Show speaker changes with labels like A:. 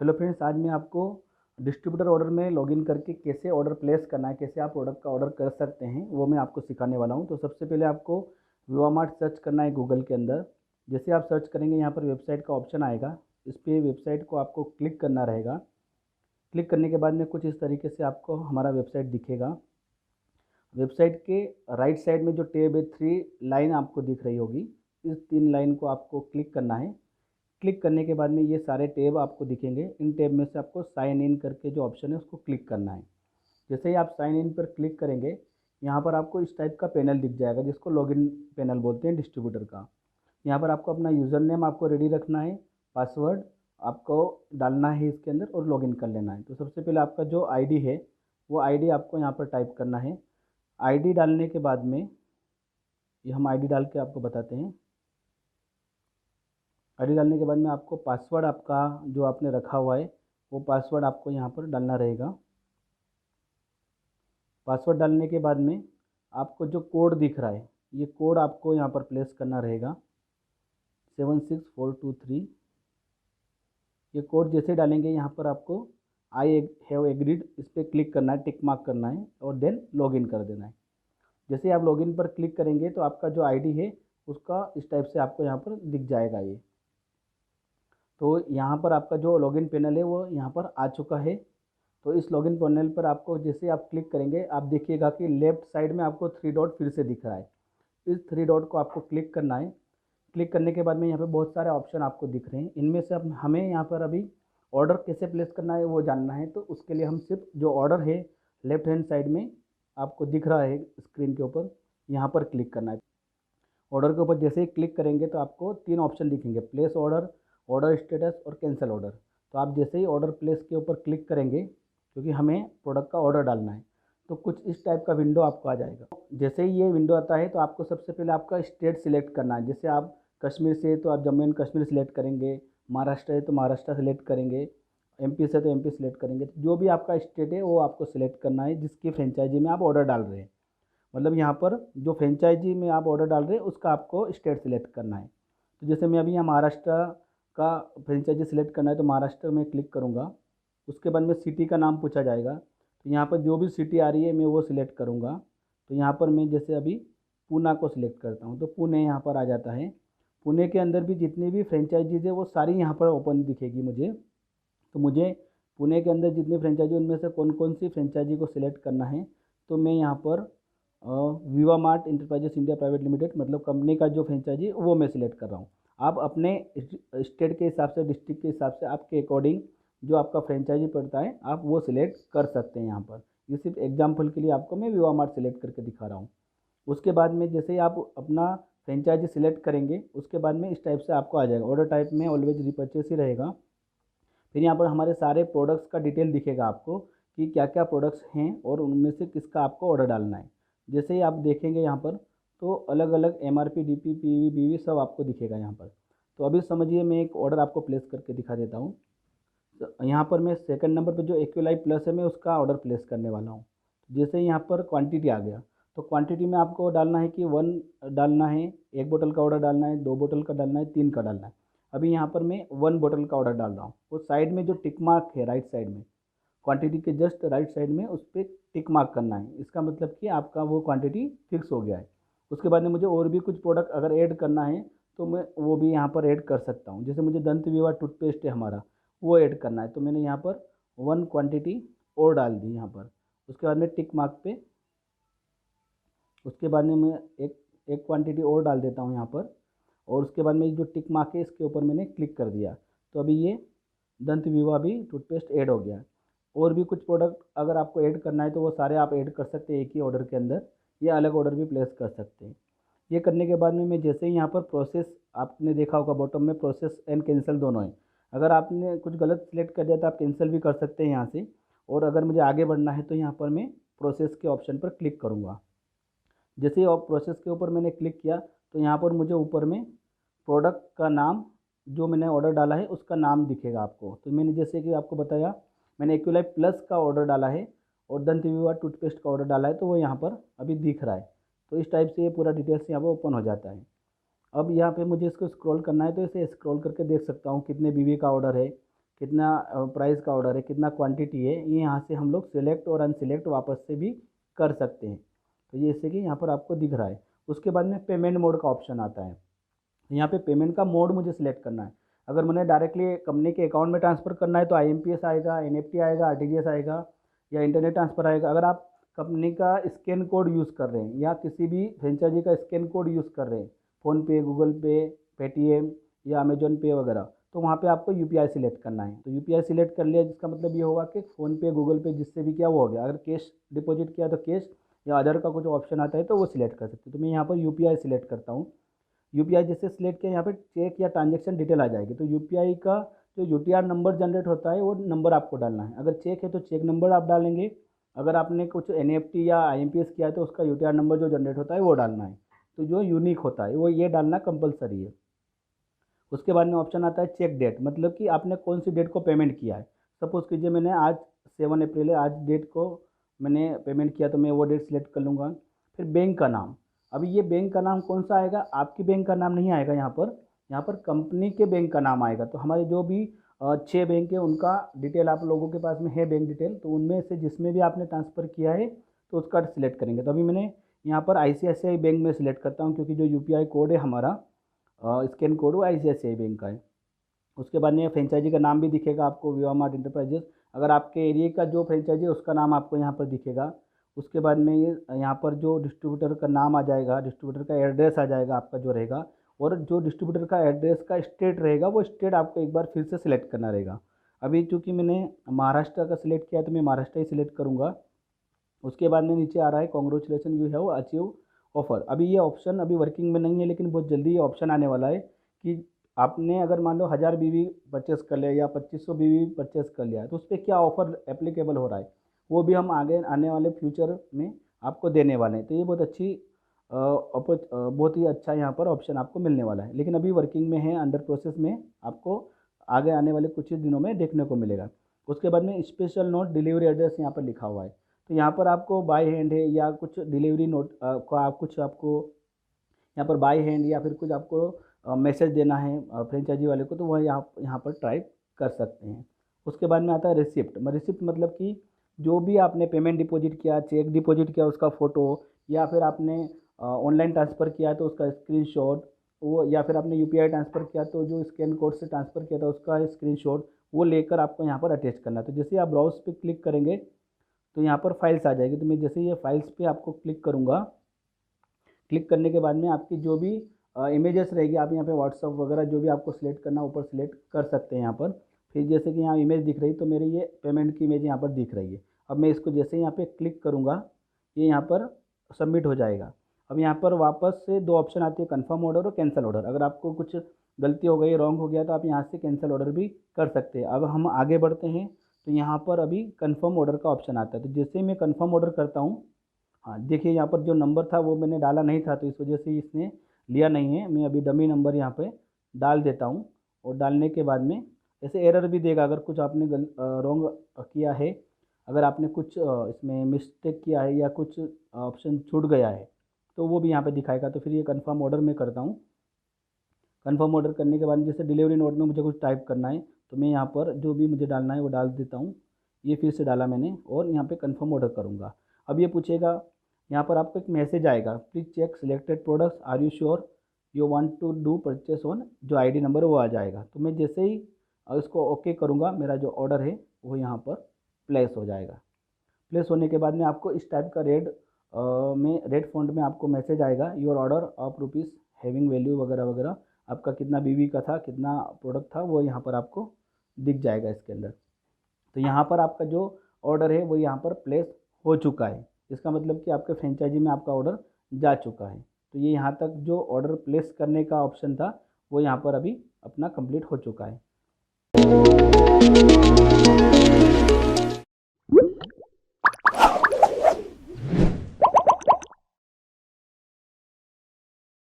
A: Hello friends, आज मैं आपको डिस्ट्रीब्यूटर ऑर्डर में लॉगिन करके कैसे ऑर्डर प्लेस करना है, कैसे आप प्रोडक्ट का ऑर्डर कर सकते हैं, वो मैं आपको सिखाने वाला हूं। तो सबसे पहले आपको विवामार्ट सर्च करना है गूगल के अंदर। जैसे आप सर्च करेंगे यहाँ पर वेबसाइट का ऑप्शन आएगा, इस पर वेबसाइट को आपको क्लिक करना रहेगा। क्लिक करने के बाद में कुछ इस तरीके से आपको हमारा वेबसाइट दिखेगा। वेबसाइट के राइट साइड में जो टैब है 3 लाइन आपको दिख रही होगी, इस 3 लाइन को आपको क्लिक करना है। क्लिक करने के बाद में ये सारे टैब आपको दिखेंगे। इन टैब में से आपको साइन इन करके जो ऑप्शन है उसको क्लिक करना है। जैसे ही आप साइन इन पर क्लिक करेंगे, यहाँ पर आपको इस टाइप का पैनल दिख जाएगा जिसको लॉगिन पैनल बोलते हैं डिस्ट्रीब्यूटर का। यहाँ पर आपको अपना यूज़र नेम आपको रेडी रखना है, पासवर्ड आपको डालना है इसके अंदर और लॉगिन कर लेना है। तो सबसे पहले आपका जो आईडी है वो आईडी आपको यहाँ पर टाइप करना है। आईडी डालने के बाद में ये हम आईडी डाल के आपको बताते हैं। आईडी डालने के बाद में आपको पासवर्ड आपका जो आपने रखा हुआ है वो पासवर्ड आपको यहाँ पर डालना रहेगा। पासवर्ड डालने के बाद में आपको जो कोड दिख रहा है ये कोड आपको यहाँ पर प्लेस करना रहेगा, 76423। ये कोड जैसे डालेंगे यहाँ पर आपको आई हैव एग्रीड इस पर क्लिक करना है, टिक मार्क करना है और देन लॉगिन कर देना है। जैसे आप लॉगिन पर क्लिक करेंगे तो आपका जो आईडी है उसका इस टाइप से आपको यहाँ पर दिख जाएगा। ये तो यहाँ पर आपका जो लॉगिन पैनल है वो यहाँ पर आ चुका है। तो इस लॉगिन पैनल पर आपको जैसे आप क्लिक करेंगे आप देखिएगा कि लेफ़्ट साइड में आपको 3 डॉट फिर से दिख रहा है। इस 3 डॉट को आपको क्लिक करना है। क्लिक करने के बाद में यहाँ पे बहुत सारे ऑप्शन आपको दिख रहे हैं। इनमें से अब हमें यहाँ पर अभी ऑर्डर कैसे प्लेस करना है वो जानना है। तो उसके लिए हम सिर्फ जो ऑर्डर है लेफ्ट हैंड साइड में आपको दिख रहा है स्क्रीन के ऊपर, यहाँ पर क्लिक करना है। ऑर्डर के ऊपर जैसे ही क्लिक करेंगे तो आपको 3 ऑप्शन दिखेंगे, प्लेस ऑर्डर, ऑर्डर स्टेटस और कैंसिल ऑर्डर। तो आप जैसे ही ऑर्डर प्लेस के ऊपर क्लिक करेंगे, क्योंकि हमें प्रोडक्ट का ऑर्डर डालना है, तो कुछ इस टाइप का विंडो आपको आ जाएगा। जैसे ही ये विंडो आता है तो आपको सबसे पहले आपका स्टेट सिलेक्ट करना है। जैसे आप कश्मीर से तो आप जम्मू एंड कश्मीर सिलेक्ट करेंगे, महाराष्ट्र है तो महाराष्ट्र सेलेक्ट करेंगे, एमपी से तो एमपी सेलेक्ट करेंगे। जो भी आपका स्टेट है वो आपको सिलेक्ट करना है जिसकी फ्रेंचाइजी में आप ऑर्डर डाल रहे हैं। मतलब यहाँ पर जो फ्रेंचाइजी में आप ऑर्डर डाल रहे हैं उसका आपको स्टेट सिलेक्ट करना है। तो जैसे मैं अभी यहाँ महाराष्ट्र का फ्रेंचाइजी सिलेक्ट करना है तो महाराष्ट्र में क्लिक करूँगा। उसके बाद में सिटी का नाम पूछा जाएगा, तो यहाँ पर जो भी सिटी आ रही है मैं वो सिलेक्ट करूँगा। तो यहाँ पर मैं जैसे अभी पूना को सिलेक्ट करता हूँ तो पुणे यहाँ पर आ जाता है। पुणे के अंदर भी जितनी भी फ्रेंचाइजीज़ है वो सारी यहाँ पर ओपन दिखेगी मुझे। तो मुझे पुणे के अंदर जितनी फ्रेंचाइजी उनमें से कौन कौन सी फ्रेंचाइजी को सिलेक्ट करना है, तो मैं यहाँ पर विवा mart enterprises India private limited मतलब कंपनी का जो फ्रेंचाइजी वो मैं सिलेक्ट कर रहा हूँ। आप अपने स्टेट के हिसाब से, डिस्ट्रिक्ट के हिसाब से आपके अकॉर्डिंग जो आपका फ्रेंचाइजी पड़ता है आप वो सिलेक्ट कर सकते हैं यहाँ पर। ये सिर्फ एग्जाम्पल के लिए आपको मैं विवा मार्ट सिलेक्ट करके दिखा रहा हूँ। उसके बाद में जैसे ही आप अपना फ्रेंचाइजी सिलेक्ट करेंगे उसके बाद में इस टाइप से आपको आ जाएगा। ऑर्डर टाइप में ऑलवेज रिपर्चेस ही रहेगा। फिर यहाँ पर हमारे सारे प्रोडक्ट्स का डिटेल दिखेगा आपको कि क्या क्या प्रोडक्ट्स हैं और उनमें से किसका आपको ऑर्डर डालना है। जैसे ही आप देखेंगे यहाँ पर तो अलग अलग एमआरपी, डीपी, पीवी, बीवी सब आपको दिखेगा यहाँ पर। तो अभी समझिए मैं एक ऑर्डर आपको प्लेस करके दिखा देता हूँ। तो यहाँ पर मैं सेकंड नंबर पर जो एक्यूलाइव प्लस है मैं उसका ऑर्डर प्लेस करने वाला हूँ। जैसे ही यहाँ पर क्वांटिटी आ गया तो क्वांटिटी में आपको डालना है कि 1 डालना है, 1 बोतल का ऑर्डर डालना है, 2 बोतल का डालना है, 3 का डालना है। अभी यहाँ पर मैं 1 बोतल का ऑर्डर डाल रहा हूँ। वो साइड में जो टिक मार्क है राइट साइड में, क्वांटिटी के जस्ट राइट साइड में उस पर टिक मार्क करना है। इसका मतलब कि आपका वो क्वांटिटी फिक्स हो गया है। उसके बाद में मुझे और भी कुछ प्रोडक्ट अगर ऐड करना है तो मैं वो भी यहाँ पर ऐड कर सकता हूँ। जैसे मुझे दंत विवा टूथपेस्ट है हमारा, वो ऐड करना है तो मैंने यहाँ पर 1 क्वांटिटी और डाल दी यहाँ पर। उसके बाद में टिक मार्क पे, उसके बाद में मैं एक क्वांटिटी और डाल देता हूँ यहाँ पर। और उसके बाद में जो टिक मार्क है इसके ऊपर मैंने क्लिक कर दिया तो अभी ये दंत विवा भी टूथपेस्ट ऐड हो गया। और भी कुछ प्रोडक्ट अगर आपको ऐड करना है तो वो सारे आप ऐड कर सकते हैं एक ही ऑर्डर के अंदर, या अलग ऑर्डर भी प्लेस कर सकते हैं। ये करने के बाद में मैं जैसे ही यहाँ पर प्रोसेस, आपने देखा होगा बॉटम में प्रोसेस एंड कैंसिल दोनों है। अगर आपने कुछ गलत सिलेक्ट कर दिया तो आप कैंसिल भी कर सकते हैं यहाँ से। और अगर मुझे आगे बढ़ना है तो यहाँ पर मैं प्रोसेस के ऑप्शन पर क्लिक करूँगा। जैसे ही प्रोसेस के ऊपर मैंने क्लिक किया तो यहाँ पर मुझे ऊपर में प्रोडक्ट का नाम जो मैंने ऑर्डर डाला है उसका नाम दिखेगा आपको। तो मैंने जैसे कि आपको बताया मैंने एक्यूलाइव प्लस का ऑर्डर डाला है और दंत विवा टूथपेस्ट का ऑर्डर डाला है तो वो यहाँ पर अभी दिख रहा है। तो इस टाइप से ये पूरा डिटेल्स यहाँ पर ओपन हो जाता है। अब यहाँ पे मुझे इसको स्क्रॉल करना है तो इसे स्क्रॉल करके देख सकता हूँ कितने बीवी का ऑर्डर है, कितना प्राइस का ऑर्डर है, कितना क्वांटिटी है, ये यहाँ से हम लोग सिलेक्ट और अनसिलेक्ट वापस से भी कर सकते हैं। तो ये जैसे कि यहाँ पर आपको दिख रहा है। उसके बाद में पेमेंट मोड का ऑप्शन आता है। यहाँ पे पेमेंट का मोड मुझे सिलेक्ट करना है। अगर मैंने डायरेक्टली कंपनी के अकाउंट में ट्रांसफ़र करना है तो IMPS आएगा, NEFT आएगा, RTGS आएगा या इंटरनेट ट्रांसफ़र आएगा। अगर आप कंपनी का स्कैन कोड यूज़ कर रहे हैं या किसी भी फ्रेंचाइजी का स्कैन कोड यूज़ कर रहे हैं, फ़ोनपे, गूगल पे, पेटीएम या अमेजॉन पे वगैरह, तो वहाँ पे आपको UPI सिलेक्ट करना है। तो UPI सिलेक्ट कर लिया, जिसका मतलब ये होगा कि फ़ोनपे, गूगल पे जिससे भी किया वो हो गया। अगर कैश डिपॉजिट किया तो कैश या अदर का कुछ ऑप्शन आता है तो वो सिलेक्ट कर सकते हैं। तो मैं यहाँ पर UPI सिलेक्ट करता हूँ। UPI जैसे सिलेक्ट किया, यहाँ पे चेक या ट्रांजैक्शन डिटेल आ जाएगी। तो UPI का जो UTR नंबर जनरेट होता है वो नंबर आपको डालना है। अगर चेक है तो चेक नंबर आप डालेंगे। अगर आपने कुछ NEFT या IMPS किया है तो उसका UTR नंबर जो जनरेट होता है वो डालना है। तो जो यूनिक होता है वो ये डालना कंपलसरी है। उसके बाद में ऑप्शन आता है चेक डेट, मतलब कि आपने कौन सी डेट को पेमेंट किया है। सपोज़ कीजिए मैंने आज 7 अप्रैल है, आज डेट को मैंने पेमेंट किया तो मैं वो डेट सिलेक्ट कर लूँगा। फिर बैंक का नाम, अभी ये बैंक का नाम कौन सा आएगा, आपकी बैंक का नाम नहीं आएगा यहाँ पर कंपनी के बैंक का नाम आएगा। तो हमारे जो भी 6 बैंक है उनका डिटेल आप लोगों के पास में है, बैंक डिटेल, तो उनमें से जिसमें भी आपने ट्रांसफ़र किया है तो उसका सिलेक्ट करेंगे। तो अभी मैंने यहाँ पर ICICI बैंक में सिलेक्ट करता हूँ, क्योंकि जो UPI कोड है हमारा स्कैन कोड वो ICICI बैंक का है। उसके बाद में फ्रेंचाइजी का नाम भी दिखेगा आपको, विवा मार्ट इंटरप्राइजेस। अगर आपके एरिया का जो फ्रेंचाइजी है उसका नाम आपको यहाँ पर दिखेगा। उसके बाद में ये यहाँ पर जो डिस्ट्रीब्यूटर का नाम आ जाएगा, डिस्ट्रीब्यूटर का एड्रेस आ जाएगा आपका जो रहेगा, और जो डिस्ट्रीब्यूटर का एड्रेस का स्टेट रहेगा वो स्टेट आपको एक बार फिर से सिलेक्ट करना रहेगा। अभी चूँकि मैंने महाराष्ट्र का सिलेक्ट किया तो मैं महाराष्ट्र ही सिलेक्ट करूँगा। उसके बाद में नीचे आ रहा है congratulation you have achieve offer. अभी ये ऑप्शन अभी वर्किंग में नहीं है, लेकिन बहुत जल्दी ये ऑप्शन आने वाला है कि आपने अगर मान लो 1000 BB परचेस कर लिया या 2500 BB परचेस कर लिया है तो उस पर क्या ऑफ़र एप्लीकेबल हो रहा है, वो भी हम आगे आने वाले फ्यूचर में आपको देने वाले हैं। तो ये बहुत अच्छी बहुत ही अच्छा यहाँ पर ऑप्शन आपको मिलने वाला है, लेकिन अभी वर्किंग में है, अंडर प्रोसेस में, आपको आगे आने वाले कुछ ही दिनों में देखने को मिलेगा। उसके बाद में स्पेशल नोट डिलीवरी एड्रेस यहाँ पर लिखा हुआ है। तो यहाँ पर आपको बाय हैंड है या कुछ डिलीवरी नोट का कुछ आपको यहाँ पर बाय हैंड या फिर कुछ आपको मैसेज देना है फ्रेंचाइजी वाले को, तो वह यहाँ पर टाइप कर सकते हैं। उसके बाद में आता है रिसिप्ट। रिसिप्ट मतलब कि जो भी आपने पेमेंट डिपॉजिट किया, चेक डिपॉजिट किया, उसका फ़ोटो, या फिर आपने ऑनलाइन ट्रांसफ़र किया तो उसका स्क्रीनशॉट, वो, या फिर आपने UPI ट्रांसफ़र किया तो जो स्कैन कोड से ट्रांसफ़र किया था उसका स्क्रीनशॉट वो लेकर आपको यहाँ पर अटैच करना है। तो जैसे आप ब्राउज़ पे क्लिक करेंगे तो यहाँ पर फाइल्स आ जाएगी। तो मैं जैसे ये फाइल्स पे आपको क्लिक करूँगा, क्लिक करने के बाद में आपकी जो भी इमेजेस रहेगी, आप यहाँ पे व्हाट्सअप वगैरह जो भी आपको सिलेक्ट करना ऊपर सिलेक्ट कर सकते हैं यहाँ पर। फिर जैसे कि यहाँ इमेज दिख रही, तो मेरी ये पेमेंट की इमेज यहाँ पर दिख रही है। अब मैं इसको जैसे यहाँ पे क्लिक करूँगा, ये यहाँ पर सबमिट हो जाएगा। अब यहाँ पर वापस से 2 ऑप्शन आती है, कन्फर्म ऑर्डर और कैंसिल ऑर्डर। अगर आपको कुछ गलती हो गई, रॉन्ग हो गया, तो आप यहाँ से कैंसिल ऑर्डर भी कर सकते हैं। अब हम आगे बढ़ते हैं तो यहाँ पर अभी कन्फर्म ऑर्डर का ऑप्शन आता है। तो जैसे मैं कन्फर्म ऑर्डर करता हूँ, हाँ देखिए यहाँ पर जो नंबर था वो मैंने डाला नहीं था, तो इस वजह से इसने लिया नहीं है। मैं अभी डमी नंबर यहाँ पे डाल देता हूँ, और डालने के बाद में ऐसे एरर भी देगा अगर कुछ आपने रॉन्ग किया है, अगर आपने कुछ इसमें मिस्टेक किया है या कुछ ऑप्शन छूट गया है तो वो भी यहाँ पे दिखाएगा। तो फिर ये कन्फर्म ऑर्डर मैं करता हूँ। कन्फर्म ऑर्डर करने के बाद जैसे डिलीवरी नोट में मुझे कुछ टाइप करना है तो मैं यहाँ पर जो भी मुझे डालना है वो डाल देता हूँ। ये फिर से डाला मैंने और यहाँ पे कन्फर्म ऑर्डर करूँगा। अब ये पूछेगा, यहाँ पर आपको एक मैसेज आएगा, please check selected products, are you sure you want to do purchase on, जो ID नंबर वो आ जाएगा। तो मैं जैसे ही इसको ओके करूँगा, मेरा जो ऑर्डर है वो यहाँ पर प्लेस हो जाएगा। प्लेस होने के बाद में आपको इस टाइप का रेड फॉन्ट में आपको मैसेज आएगा, your order of rupees having value वगैरह वगैरह, आपका कितना BB का था, कितना प्रोडक्ट था, वो यहाँ पर आपको दिख जाएगा इसके अंदर। तो यहाँ पर आपका जो ऑर्डर है वो यहाँ पर प्लेस हो चुका है। इसका मतलब कि आपके फ्रेंचाइजी में आपका ऑर्डर जा चुका है। तो ये यहाँ तक जो ऑर्डर प्लेस करने का ऑप्शन था वो यहाँ पर अभी अपना कंप्लीट हो चुका है।